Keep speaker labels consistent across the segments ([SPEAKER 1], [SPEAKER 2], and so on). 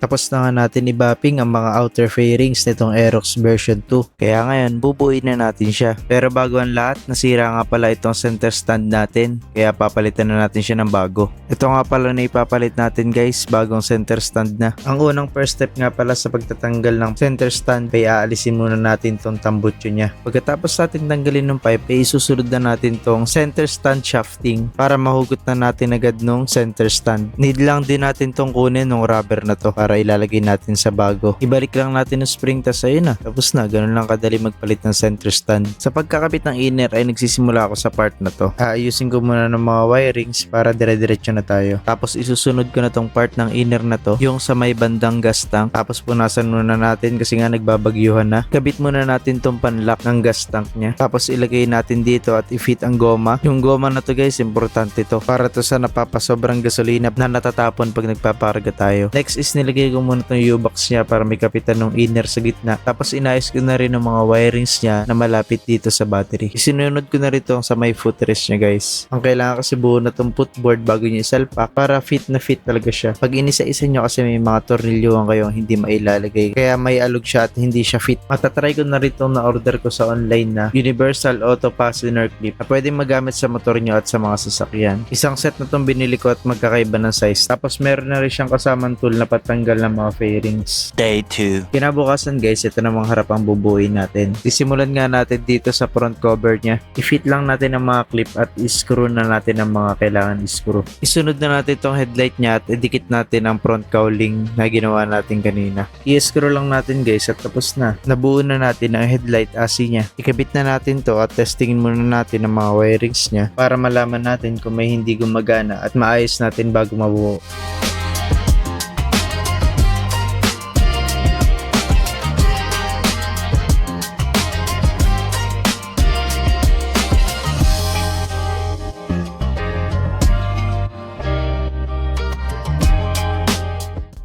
[SPEAKER 1] Tapos na nga natin i-bapping ang mga outer fairings nitong Aerox version 2. Kaya ngayon, bubuuin na natin siya. Pero bago ang lahat, nasira nga pala itong center stand natin. Kaya papalitan na natin siya ng bago. Ito nga pala na ipapalit natin guys, bagong center stand na. Ang unang first step nga pala sa pagtatanggal ng center stand ay aalisin muna natin tong tambutso niya. Pagkatapos natin tanggalin ng pipe, ay isusunod na natin tong center stand shafting para mahugot na natin agad nung center stand. Need lang din natin tong kunin nung rubber na to para ilalagay natin sa bago. Ibalik lang natin yung spring, tas ayun na. Tapos na, ganun lang kadali magpalit ng center stand. Sa pagkakabit ng inner ay nagsisimula ako sa part na to. Aayusin ko muna ng mga wirings para dire-diretso na tayo. Tapos isusunod ko na tong part ng inner na to, yung sa may bandang gas tank. Tapos punasan muna natin kasi nga nagbabagyuhan na. Kabit muna natin tong panlock ng gas tank niya. Tapos ilagay natin dito at i-fit ang goma. Yung goma na to guys, importante to para to sa napapasobrang gasolina na natatapon pag nagpaparga tayo. Next is nilagay ko muna tong U-box niya para may kapitan ng inner sa gitna. Tapos inayos ko na rin ang mga wirings niya na malapit dito sa battery. Isinunod ko na rin to sa may footrest niya guys. Ang kailangan kasi buo na tong footboard bago niya isalpak para fit na fit talaga siya. Pag inisa-isa nyo kasi may mga tornilyohan kayong hindi mailalagay. Kaya may alog siya at hindi siya fit. Matatry ko na rin itong na-order ko sa online na Universal Auto Fastener Clip na pwedeng magamit sa motor nyo at sa mga sasakyan. Isang set na itong binili ko at magkakaiba ng size. Tapos meron na rin siyang kasamang tool na patanggal ng mga fairings.
[SPEAKER 2] Day 2.
[SPEAKER 1] Kinabukasan guys, ito namang harap ang bubuuin natin. Sisimulan nga natin dito sa front cover niya. I-fit lang natin ang mga clip at i-screw na natin ang mga kailangan i-screw. Isunod na natin itong headlight niya at idikit natin ang front cowling na ginawa natin kanina. I-screw lang natin guys at tapos na. Nabuo na natin ang headlight AC niya. Ikabit na natin to at testingin muna natin ang mga wirings niya para malaman natin kung may hindi gumagana at maayos natin bago mabuo.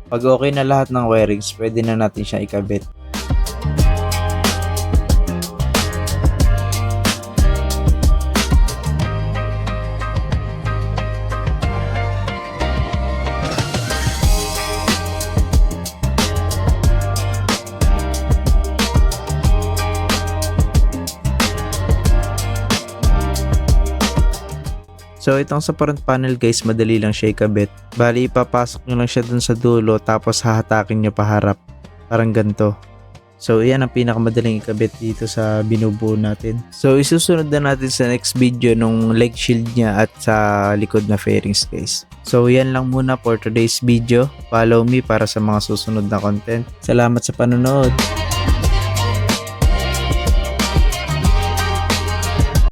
[SPEAKER 1] Pag okay na lahat ng wirings, pwede na natin siya ikabit. So itong sa front panel guys, madali lang siya ikabit. Bali ipapasok nyo lang siya dun sa dulo tapos hahatakin nyo paharap. Parang ganito. So yan ang pinakamadaling ikabit dito sa binubuo natin. So isusunod na natin sa next video nung leg shield niya at sa likod na fairings guys. So yan lang muna for today's video. Follow me para sa mga susunod na content. Salamat sa panonood.